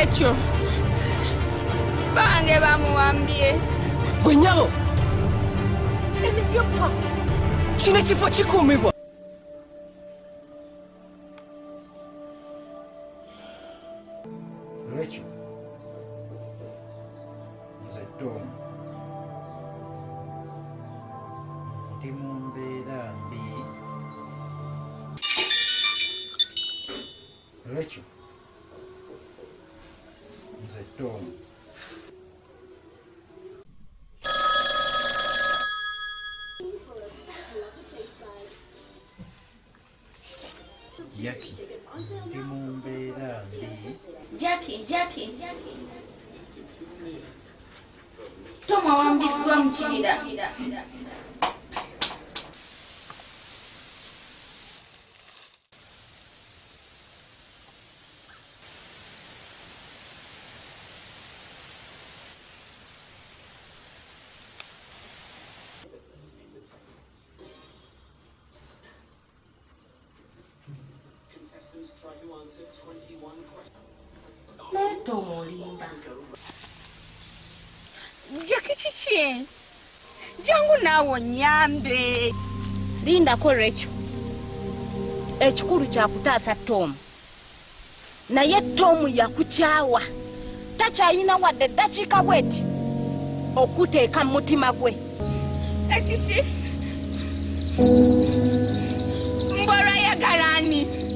Rachel. Bange bamuwambye. Gwe nnyabo. Kino ekifo kikuumibwa. Rachel. Nze Tom. Ndi mu mbeera mbi. Rachel. Nze Tom. Jackie. Ndi mu mbeera mbi. Jackie. Tom awambibwa mu kibira. Naye Tom olimba. Jackie kiki? Jangu naawe onyambe. Lindako Rachel. Ekikulu kyakutaasa Tom. Naye Tom yakukyawa. Takyayina wadde eddakiika bweti okuteeka mu mutima gwe. Ekiki? Mbw'olwayagala ani?